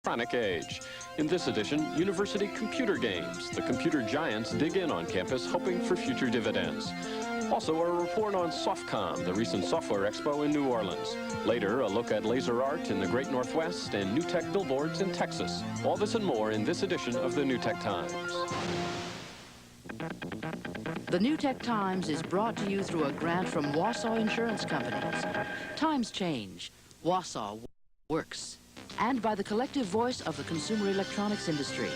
electronic age. In this edition, University Computer Games. The computer giants dig in on campus, hoping for future dividends. Also, a report on SoftCom, the recent software expo in New Orleans. Later, a look at laser art in the Great Northwest and new tech billboards in Texas. All this and more in this edition of the New Tech Times. The New Tech Times is brought to you through a grant from Wausau Insurance Companies. Times change. Wausau works. And by the collective voice of the consumer electronics industry,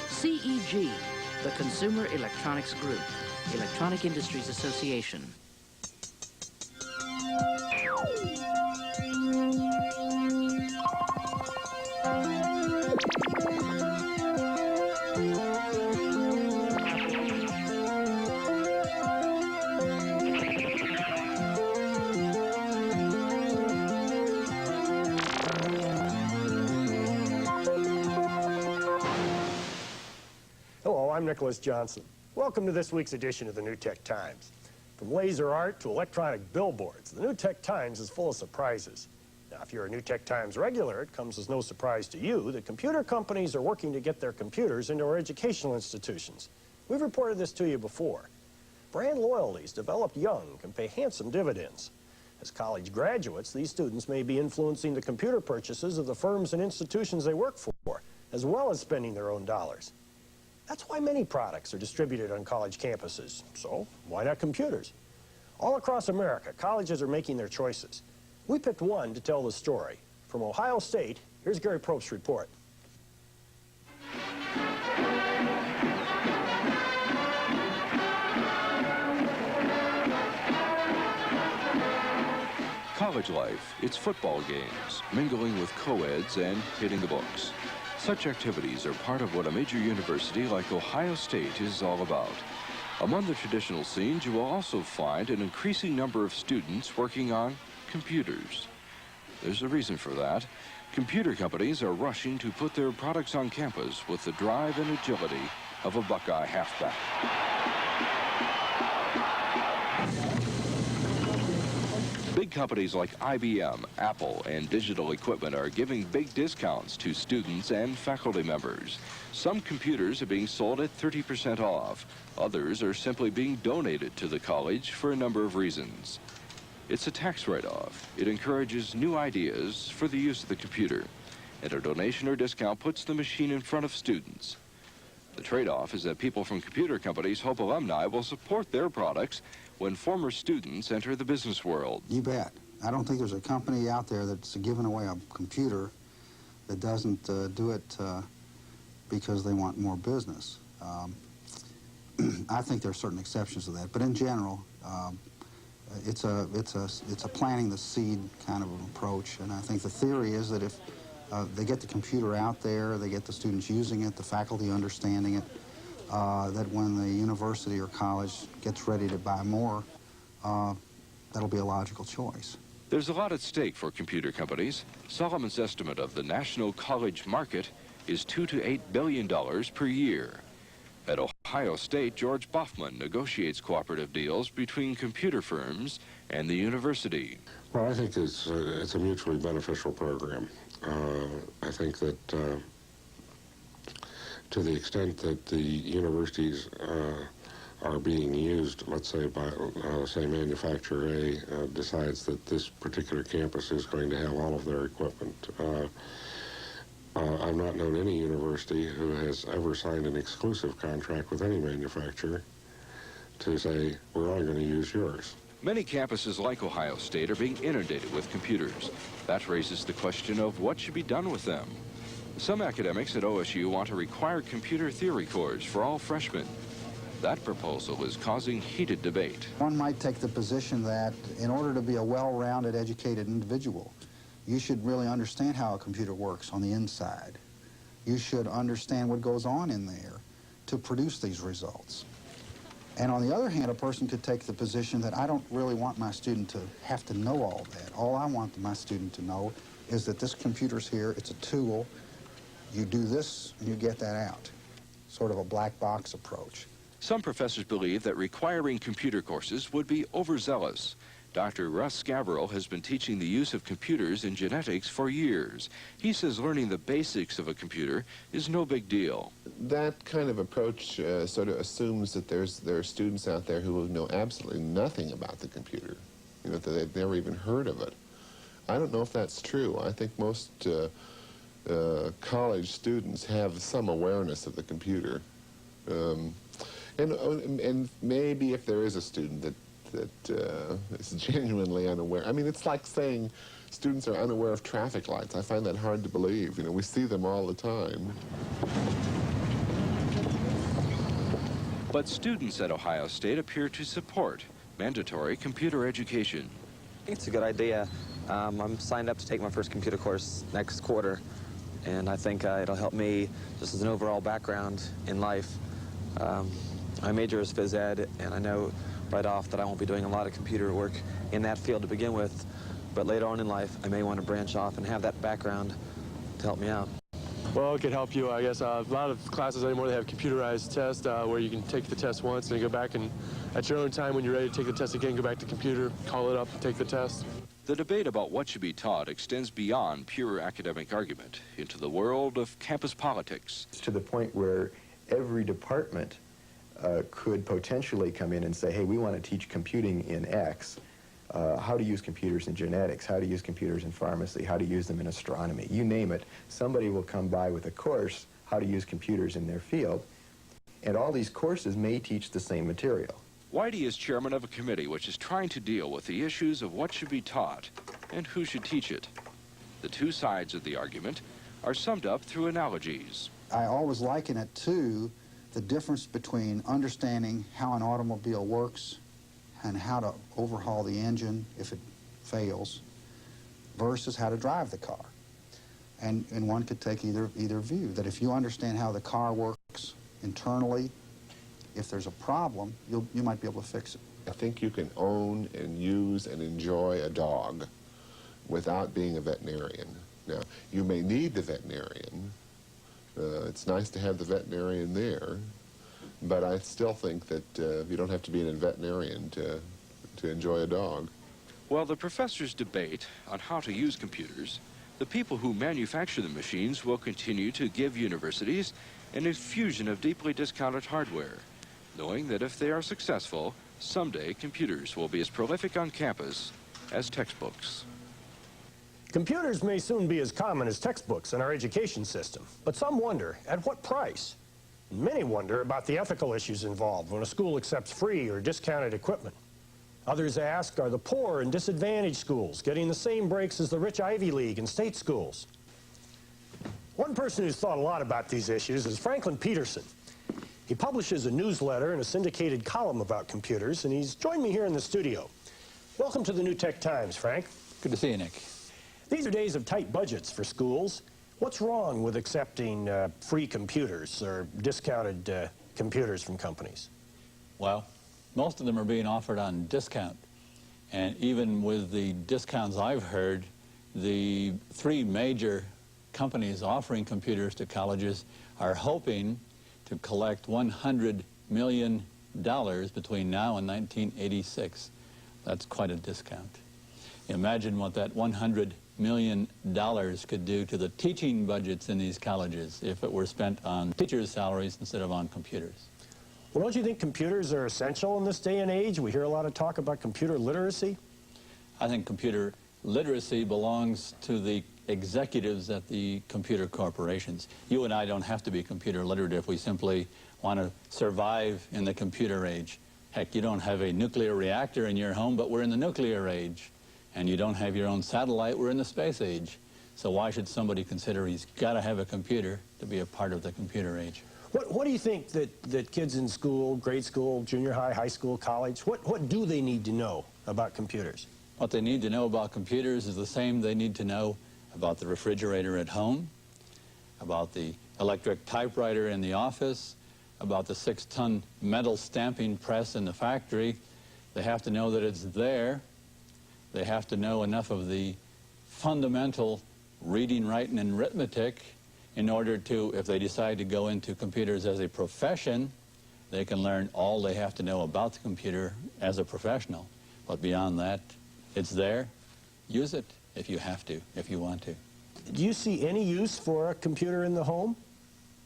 CEG, the Consumer Electronics Group, Electronic Industries Association. Hello, I'm Nicholas Johnson. Welcome to this week's edition of the New Tech Times. From laser art to electronic billboards, the New Tech Times is full of surprises. Now, if you're a New Tech Times regular, it comes as no surprise to you that computer companies are working to get their computers into our educational institutions. We've reported this to you before. Brand loyalties developed young can pay handsome dividends. As college graduates, these students may be influencing the computer purchases of the firms and institutions they work for, as well as spending their own dollars. That's why many products are distributed on college campuses. So why not computers? All across America, colleges are making their choices. We picked one to tell the story. From Ohio State, here's Gary Probst's report. College life, it's football games, mingling with co-eds and hitting the books. Such activities are part of what a major university like Ohio State is all about. Among the traditional scenes, you will also find an increasing number of students working on computers. There's a reason for that. Computer companies are rushing to put their products on campus with the drive and agility of a Buckeye halfback. Big companies like IBM, Apple, and Digital Equipment are giving big discounts to students and faculty members. Some computers are being sold at 30% off. Others are simply being donated to the college for a number of reasons. It's a tax write-off. It encourages new ideas for the use of the computer. And a donation or discount puts the machine in front of students. The trade-off is that people from computer companies hope alumni will support their products when former students enter the business world. You bet. I don't think there's a company out there that's giving away a computer that doesn't do it because they want more business. I think there are certain exceptions to that, but in general, it's a planting the seed kind of an approach, and I think the theory is that if they get the computer out there, they get the students using it, the faculty understanding it, that when the university or college gets ready to buy more, that'll be a logical choice. There's a lot at stake for computer companies. Solomon's estimate of the national college market is $2 to $8 billion per year. At Ohio State, George Boffman negotiates cooperative deals between computer firms and the university. Well, I think it's a mutually beneficial program. I think that to the extent that the universities are being used, let's say by, say manufacturer A decides that this particular campus is going to have all of their equipment. I've not known any university who has ever signed an exclusive contract with any manufacturer to say, we're only going to use yours. Many campuses like Ohio State are being inundated with computers. That raises the question of what should be done with them. Some academics at OSU want to require computer theory course for all freshmen. That proposal is causing heated debate. One might take the position that in order to be a well-rounded, educated individual, you should really understand how a computer works on the inside. You should understand what goes on in there to produce these results. And on the other hand, a person could take the position that I don't really want my student to have to know all that. All I want my student to know is that this computer's here, it's a tool, you do this and you get that out. Sort of a black box approach. Some professors believe that requiring computer courses would be overzealous. Dr. Russ Scaverill has been teaching the use of computers in genetics for years. He says learning the basics of a computer is no big deal. That kind of approach sort of assumes that there are students out there who will know absolutely nothing about the computer, you know, that they've never even heard of it. I don't know if that's true. I think most college students have some awareness of the computer. And maybe if there is a student that is genuinely unaware. I mean, it's like saying students are unaware of traffic lights. I find that hard to believe. You know, we see them all the time. But students at Ohio State appear to support mandatory computer education. I think it's a good idea. I'm signed up to take my first computer course next quarter, and I think it'll help me just as an overall background in life. My major is phys ed, and I know right off that I won't be doing a lot of computer work in that field to begin with, but later on in life I may want to branch off and have that background to help me out. Well, it could help you, I guess. A lot of classes anymore, they have computerized tests where you can take the test once and then go back and at your own time when you're ready to take the test again, go back to the computer, call it up, take the test. The debate about what should be taught extends beyond pure academic argument into the world of campus politics. It's to the point where every department could potentially come in and say, hey, we want to teach computing in X, how to use computers in genetics, how to use computers in pharmacy, how to use them in astronomy. You name it, somebody will come by with a course, how to use computers in their field, and all these courses may teach the same material. Whitey is chairman of a committee which is trying to deal with the issues of what should be taught and who should teach it. The two sides of the argument are summed up through analogies. I always liken it to the difference between understanding how an automobile works and how to overhaul the engine if it fails versus how to drive the car. And one could take either view, that if you understand how the car works internally, if there's a problem, you might be able to fix it. I think you can own and use and enjoy a dog without being a veterinarian. Now, you may need the veterinarian. It's nice to have the veterinarian there, but I still think that you don't have to be a veterinarian to enjoy a dog. While the professors debate on how to use computers, the people who manufacture the machines will continue to give universities an infusion of deeply discounted hardware, knowing that if they are successful, someday computers will be as prolific on campus as textbooks. Computers may soon be as common as textbooks in our education system, but some wonder, at what price? Many wonder about the ethical issues involved when a school accepts free or discounted equipment. Others ask, are the poor and disadvantaged schools getting the same breaks as the rich Ivy League and state schools? One person who's thought a lot about these issues is Franklin Peterson. He publishes a newsletter and a syndicated column about computers, and he's joined me here in the studio. Welcome to the New Tech Times, Frank. Good to see you, Nick. These are days of tight budgets for schools. What's wrong with accepting free computers or discounted computers from companies? Well, most of them are being offered on discount. And even with the discounts I've heard, the three major companies offering computers to colleges are hoping to collect $100 million between now and 1986. That's quite a discount. Imagine what that $100 million could do to the teaching budgets in these colleges if it were spent on teachers' salaries instead of on computers. Well, don't you think computers are essential in this day and age? We hear a lot of talk about computer literacy. I think computer literacy belongs to the executives at the computer corporations. You and I don't have to be computer literate if we simply want to survive in the computer age. Heck, you don't have a nuclear reactor in your home, but we're in the nuclear age. And you don't have your own satellite, we're in the space age. So why should somebody consider he's got to have a computer to be a part of the computer age? What do you think that kids in school, grade school, junior high, high school, college, what do they need to know about computers? What they need to know about computers is the same they need to know about the refrigerator at home, about the electric typewriter in the office, about the 6-ton metal stamping press in the factory. They have to know that it's there. They have to know enough of the fundamental reading, writing, and arithmetic in order to, if they decide to go into computers as a profession, they can learn all they have to know about the computer as a professional. But beyond that, It's there. Use it if you have to, if you want to. Do you see any use for a computer in the home?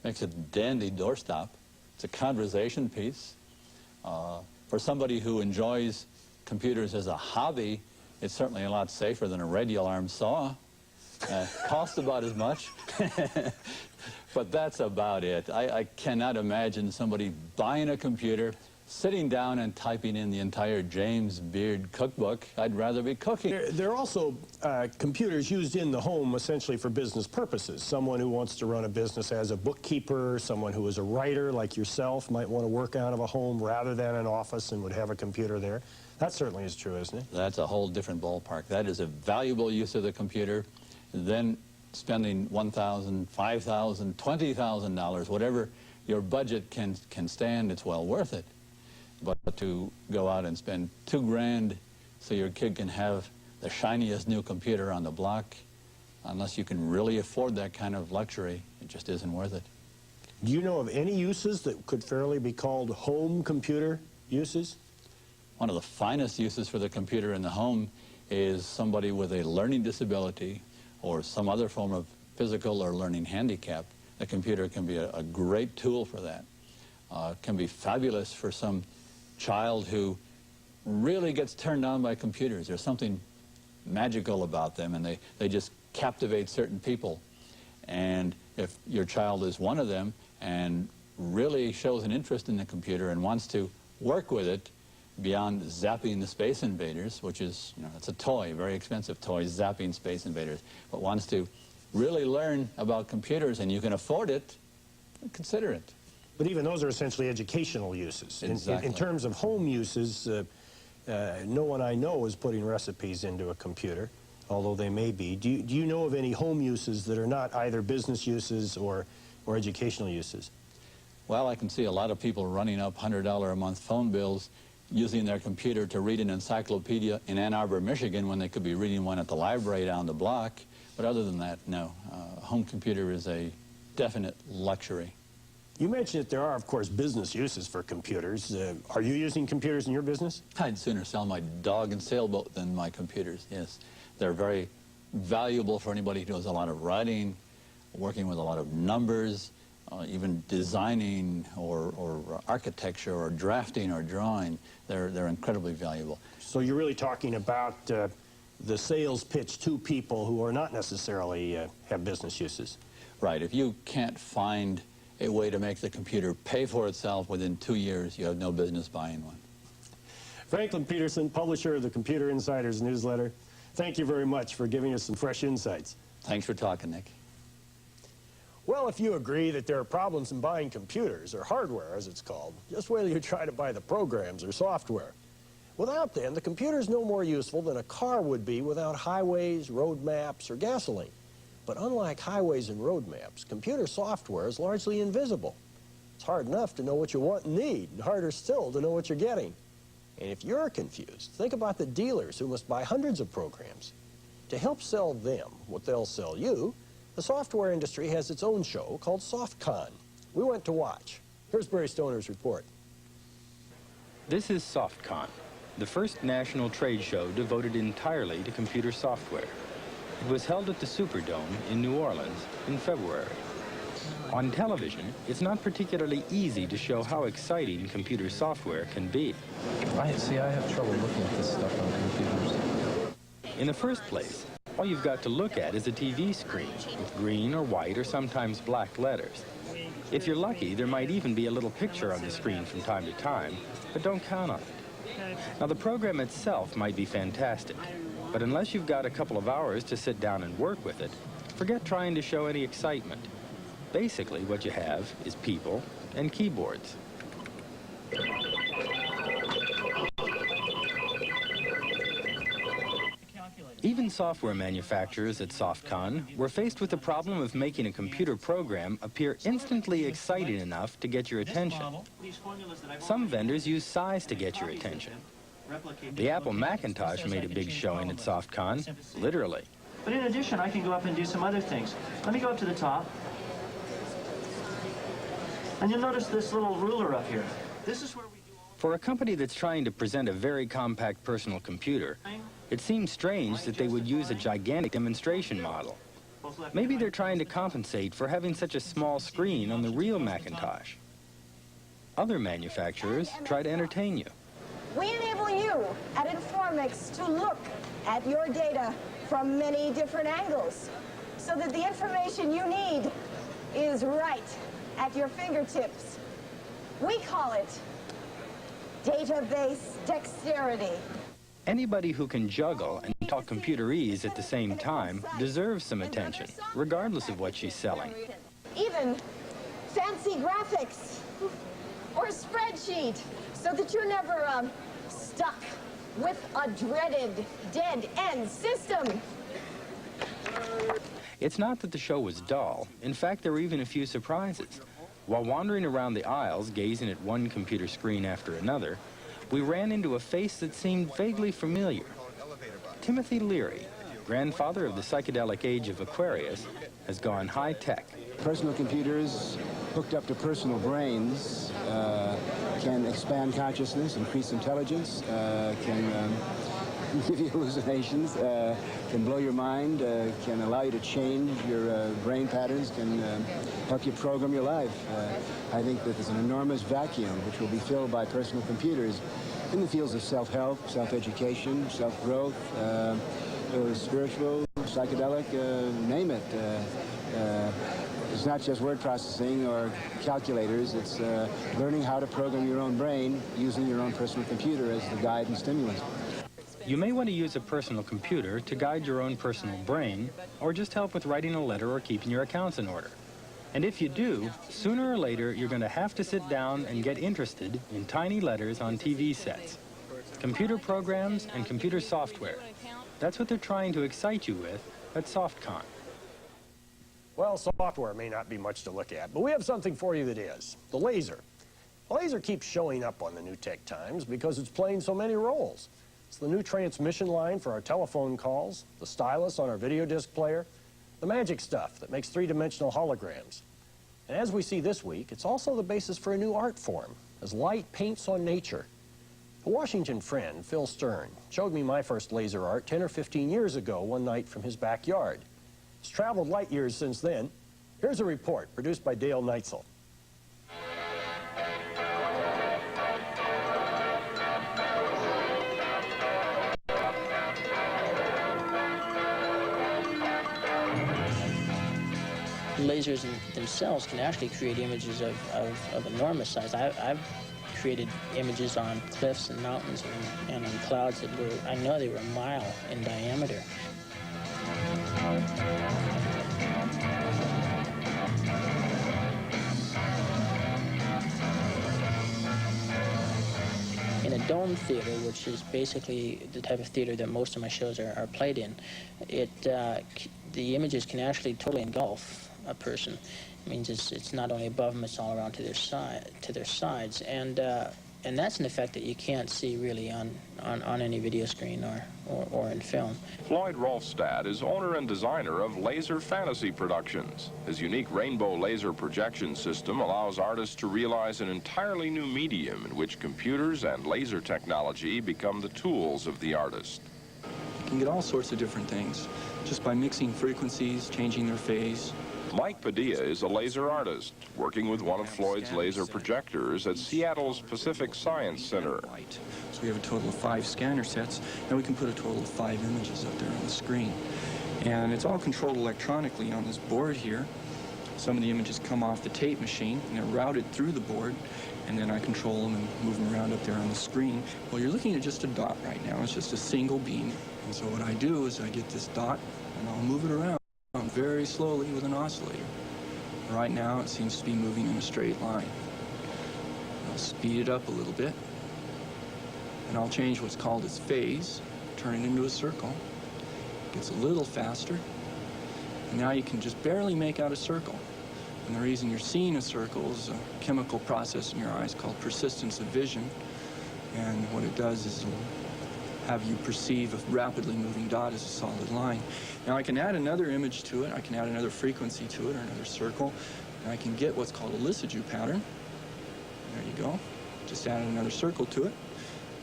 Makes a dandy doorstop. It's a conversation piece. For somebody who enjoys computers as a hobby, it's certainly a lot safer than a radial arm saw. Costs about as much. But that's about it. I cannot imagine somebody buying a computer, sitting down and typing in the entire James Beard cookbook. I'd rather be cooking. There are also computers used in the home essentially for business purposes. Someone who wants to run a business as a bookkeeper, someone who is a writer like yourself might want to work out of a home rather than an office and would have a computer there. That certainly is true, isn't it? That's a whole different ballpark. That is a valuable use of the computer. Then spending $1,000, $5,000, $20,000, whatever your budget can stand, it's well worth it. But to go out and spend $2 grand so your kid can have the shiniest new computer on the block, unless you can really afford that kind of luxury, it just isn't worth it. Do you know of any uses that could fairly be called home computer uses? One of the finest uses for the computer in the home is somebody with a learning disability or some other form of physical or learning handicap. The computer can be a great tool for that. It can be fabulous for some child who really gets turned on by computers. There's something magical about them, and they just captivate certain people. And if your child is one of them and really shows an interest in the computer and wants to work with it beyond zapping the Space Invaders, which is, it's a toy, very expensive toy, zapping Space Invaders, but wants to really learn about computers and you can afford it, consider it. But even those are essentially educational uses. Exactly. In terms of home uses, no one I know is putting recipes into a computer, although they may be. Do you know of any home uses that are not either business uses or educational uses? Well, I can see a lot of people running up $100 a month phone bills using their computer to read an encyclopedia in Ann Arbor, Michigan, when they could be reading one at the library down the block. But other than that, no. A home computer is a definite luxury. You mentioned that there are, of course, business uses for computers. Are you using computers in your business? I'd sooner sell my dog and sailboat than my computers, yes. They're very valuable for anybody who does a lot of writing, working with a lot of numbers, even designing or architecture or drafting or drawing. They're incredibly valuable. So you're really talking about the sales pitch to people who are not necessarily have business uses. Right. If you can't find a way to make the computer pay for itself within 2 years, you have no business buying one. Franklin Peterson, publisher of the Computer Insiders newsletter, thank you very much for giving us some fresh insights. Thanks for talking, Nick. Well, if you agree that there are problems in buying computers, or hardware as it's called, just wait till you try to buy the programs or software. Without them, the computer is no more useful than a car would be without highways, road maps, or gasoline. But unlike highways and road maps, computer software is largely invisible. It's hard enough to know what you want and need, and harder still to know what you're getting. And if you're confused, think about the dealers who must buy hundreds of programs. To help sell them what they'll sell you, the software industry has its own show called SoftCon. We went to watch. Here's Barry Stoner's report. This is SoftCon, the first national trade show devoted entirely to computer software. It was held at the Superdome in New Orleans in February. On television, it's not particularly easy to show how exciting computer software can be. I have trouble looking at this stuff on computers. In the first place, all you've got to look at is a TV screen with green or white or sometimes black letters. If you're lucky, there might even be a little picture on the screen from time to time, but don't count on it. Now, the program itself might be fantastic, but unless you've got a couple of hours to sit down and work with it, forget trying to show any excitement. Basically, what you have is people and keyboards. Even software manufacturers at SoftCon were faced with the problem of making a computer program appear instantly exciting enough to get your attention. Some vendors use size to get your attention. The Apple Macintosh made a big showing at SoftCon, literally. But in addition, I can go up and do some other things. Let me go up to the top. And you'll notice this little ruler up here. This is where we do all... For a company that's trying to present a very compact personal computer, It seems strange that they would use a gigantic demonstration model. Maybe they're trying to compensate for having such a small screen on the real Macintosh. Other manufacturers try to entertain you. We enable you at Informix to look at your data from many different angles so that the information you need is right at your fingertips. We call it database dexterity. Anybody who can juggle and talk computerese at the same time deserves some attention, regardless of what she's selling. Even fancy graphics or a spreadsheet so that you're never stuck with a dreaded dead-end system. It's not that the show was dull. In fact, there were even a few surprises. While wandering around the aisles, gazing at one computer screen after another, we ran into a face that seemed vaguely familiar. Timothy Leary, grandfather of the psychedelic age of Aquarius, has gone high-tech. Personal computers hooked up to personal brains can expand consciousness, increase intelligence, can give you hallucinations, can blow your mind, can allow you to change your brain patterns, can help you program your life. I think that there's an enormous vacuum which will be filled by personal computers in the fields of self-help, self-education, self-growth, spiritual, psychedelic, name it. It's not just word processing or calculators, it's learning how to program your own brain using your own personal computer as the guide and stimulus. You may want to use a personal computer to guide your own personal brain, or just help with writing a letter or keeping your accounts in order. And if you do, sooner or later, you're going to have to sit down and get interested in tiny letters on TV sets, computer programs, and computer software. That's what they're trying to excite you with at SoftCon. Well, software may not be much to look at, but we have something for you that is. The laser. The laser keeps showing up on the New Tech Times because it's playing so many roles. It's the new transmission line for our telephone calls, the stylus on our video disc player, the magic stuff that makes three-dimensional holograms. And as we see this week, it's also the basis for a new art form, as light paints on nature. A Washington friend, Phil Stern, showed me my first laser art 10 or 15 years ago one night from his backyard. It's traveled light years since then. Here's a report produced by Dale Neitzel. Lasers themselves can actually create images of enormous size. I've created images on cliffs and mountains and on clouds that were, I know they were a mile in diameter. In a dome theater, which is basically the type of theater that most of my shows are played in, the images can actually totally engulf a person. It means it's not only above them, it's all around to their sides, and that's an effect that you can't see really on any video screen or in film. Floyd Rolfstad is owner and designer of Laser Fantasy Productions. His unique rainbow laser projection system allows artists to realize an entirely new medium in which computers and laser technology become the tools of the artist. You can get all sorts of different things just by mixing frequencies, changing their phase. Mike Padilla is a laser artist, working with one of Floyd's laser projectors at Seattle's Pacific Science Center. So we have a total of 5 scanner sets, and we can put a total of 5 images up there on the screen. And it's all controlled electronically on this board here. Some of the images come off the tape machine, and they're routed through the board, and then I control them and move them around up there on the screen. Well, you're looking at just a dot right now. It's just a single beam. And so what I do is I get this dot, and I'll move it around very slowly with an oscillator. Right now, it seems to be moving in a straight line. I'll speed it up a little bit, and I'll change what's called its phase, turn it into a circle. It gets a little faster, and now you can just barely make out a circle. And the reason you're seeing a circle is a chemical process in your eyes called persistence of vision, and what it does is it'll have you perceive a rapidly moving dot as a solid line. Now I can add another image to it, I can add another frequency to it, or another circle, and I can get what's called a Lissajous pattern. There you go. Just add another circle to it.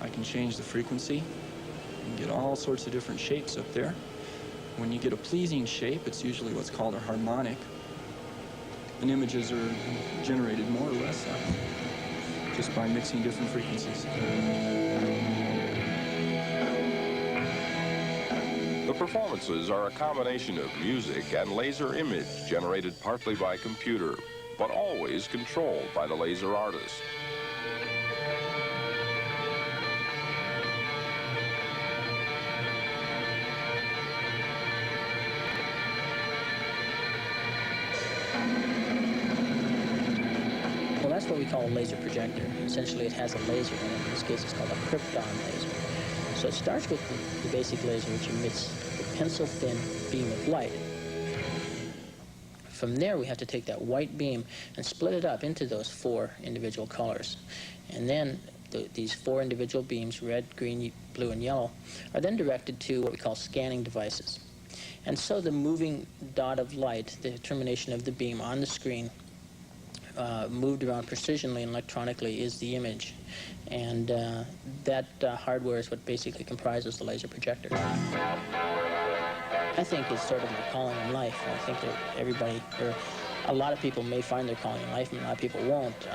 I can change the frequency, You can get all sorts of different shapes up there. When you get a pleasing shape, it's usually what's called a harmonic. And images are generated more or less just by mixing different frequencies. The performances are a combination of music and laser image generated partly by computer, but always controlled by the laser artist. Well, that's what we call a laser projector. Essentially, it has a laser in it. In this case, it's called a krypton laser. So it starts with the basic laser, which emits a pencil-thin beam of light. From there, we have to take that white beam and split it up into those 4 individual colors. And then these 4 individual beams, red, green, blue, and yellow, are then directed to what we call scanning devices. And so the moving dot of light, the termination of the beam on the screen, moved around precisionally and electronically, is the image. And that hardware is what basically comprises the laser projector. I think it's sort of my calling in life. I think that everybody, or a lot of people may find their calling in life, and a lot of people won't.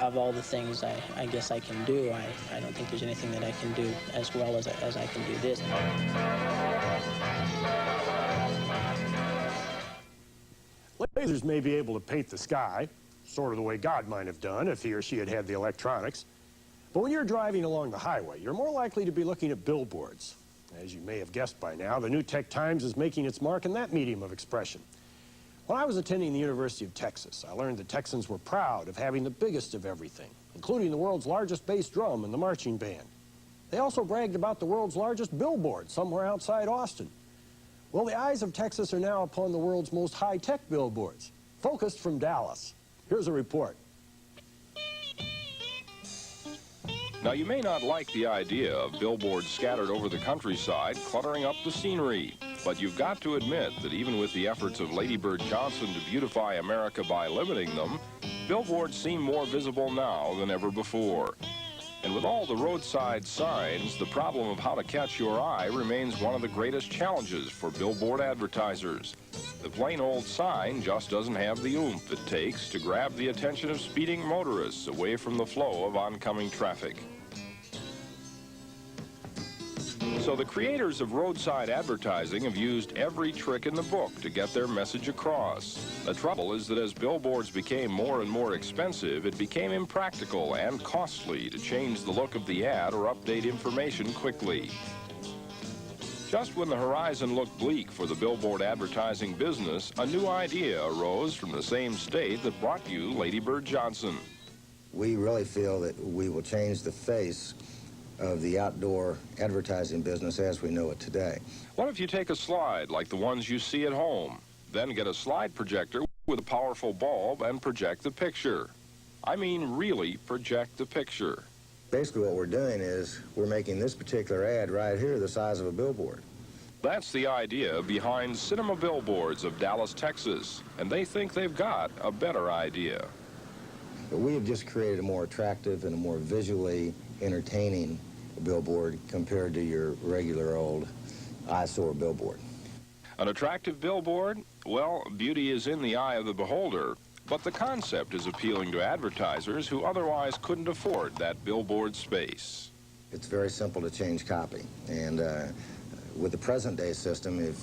Of all the things I guess I can do, I don't think there's anything that I can do as well as I can do this. Lasers may be able to paint the sky, sort of the way God might have done if he or she had had the electronics. But when you're driving along the highway, you're more likely to be looking at billboards. As you may have guessed by now, the New Tech Times is making its mark in that medium of expression. When I was attending the University of Texas, I learned that Texans were proud of having the biggest of everything, including the world's largest bass drum and the marching band. They also bragged about the world's largest billboard somewhere outside Austin. Well, the eyes of Texas are now upon the world's most high-tech billboards, focused from Dallas. Here's a report. Now, you may not like the idea of billboards scattered over the countryside cluttering up the scenery, but you've got to admit that even with the efforts of Lady Bird Johnson to beautify America by limiting them, billboards seem more visible now than ever before. And with all the roadside signs, the problem of how to catch your eye remains one of the greatest challenges for billboard advertisers. The plain old sign just doesn't have the oomph it takes to grab the attention of speeding motorists away from the flow of oncoming traffic. So the creators of roadside advertising have used every trick in the book to get their message across. The trouble is that as billboards became more and more expensive, it became impractical and costly to change the look of the ad or update information quickly. Just when the horizon looked bleak for the billboard advertising business, a new idea arose from the same state that brought you Lady Bird Johnson. We really feel that we will change the face of the outdoor advertising business as we know it today. What if you take a slide like the ones you see at home, then get a slide projector with a powerful bulb and project the picture? I mean, really project the picture. Basically what we're doing is we're making this particular ad right here the size of a billboard. That's the idea behind Cinema Billboards of Dallas, Texas, and they think they've got a better idea. But we have just created a more attractive and a more visually entertaining billboard compared to your regular old eyesore billboard. An attractive billboard? Well, beauty is in the eye of the beholder, but the concept is appealing to advertisers who otherwise couldn't afford that billboard space. It's very simple to change copy, and with the present-day system, if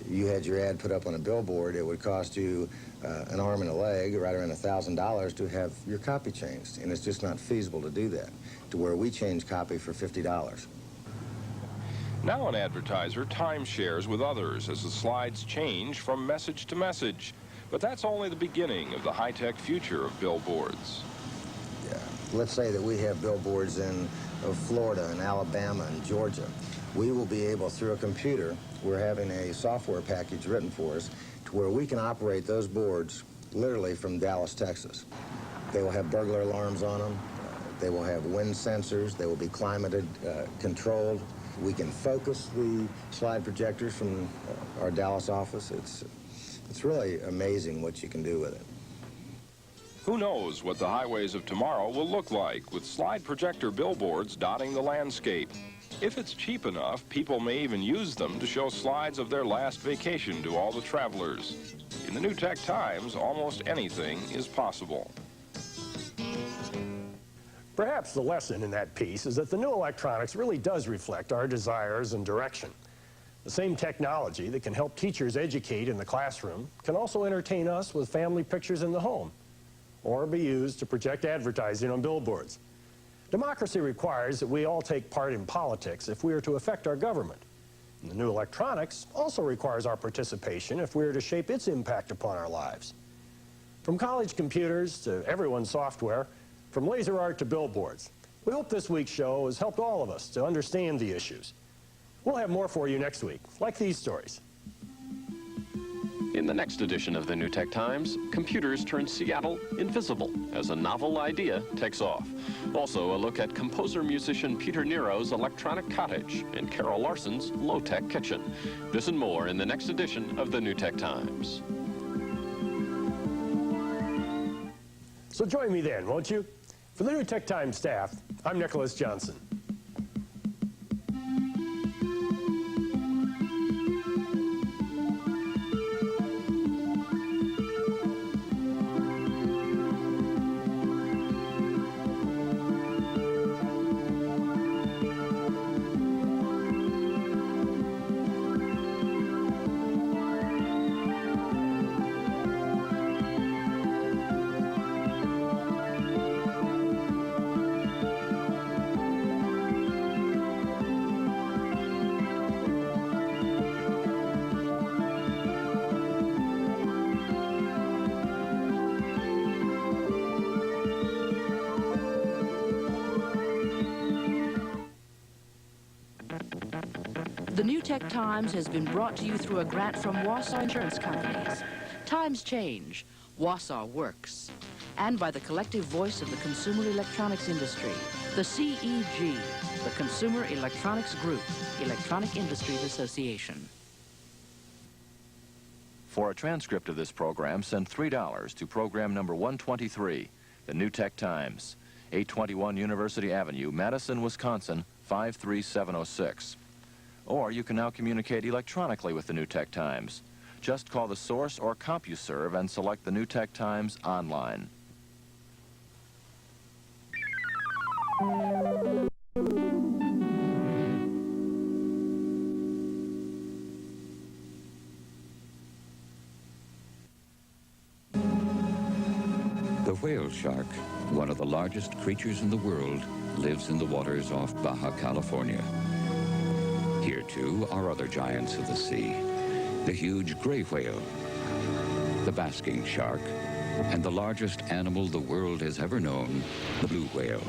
you had your ad put up on a billboard, it would cost you an arm and a leg, right around $1,000 to have your copy changed, and it's just not feasible to do that, to where we change copy for $50. Now an advertiser time shares with others as the slides change from message to message. But that's only the beginning of the high-tech future of billboards. Yeah. Let's say that we have billboards in Florida and Alabama and Georgia. We will be able, through a computer, we're having a software package written for us to where we can operate those boards literally from Dallas, Texas. They will have burglar alarms on them. They will have wind sensors. They will be climate controlled. We can focus the slide projectors from our Dallas office. It's really amazing what you can do with it. Who knows what the highways of tomorrow will look like with slide projector billboards dotting the landscape. If it's cheap enough, people may even use them to show slides of their last vacation to all the travelers. In the New Tech Times, almost anything is possible. Perhaps the lesson in that piece is that the new electronics really does reflect our desires and direction. The same technology that can help teachers educate in the classroom can also entertain us with family pictures in the home, or be used to project advertising on billboards. Democracy requires that we all take part in politics if we are to affect our government. And the new electronics also requires our participation if we are to shape its impact upon our lives. From college computers to everyone's software, from laser art to billboards, we hope this week's show has helped all of us to understand the issues. We'll have more for you next week, like these stories. In the next edition of the New Tech Times, computers turn Seattle invisible as a novel idea takes off. Also, a look at composer-musician Peter Nero's electronic cottage and Carol Larson's low-tech kitchen. This and more in the next edition of the New Tech Times. So join me then, won't you? For the New Tech Times staff, I'm Nicholas Johnson. The New Tech Times has been brought to you through a grant from Wausau Insurance Companies. Times change, Wausau works. And by the collective voice of the consumer electronics industry, the CEG, the Consumer Electronics Group, Electronic Industries Association. For a transcript of this program, send $3 to program number 123, the New Tech Times, 821 University Avenue, Madison, Wisconsin, 53706. Or you can now communicate electronically with the New Tech Times. Just call the source or CompuServe and select the New Tech Times online. The whale shark, one of the largest creatures in the world, lives in the waters off Baja California. Here, too, are other giants of the sea, the huge gray whale, the basking shark, and the largest animal the world has ever known, the blue whale.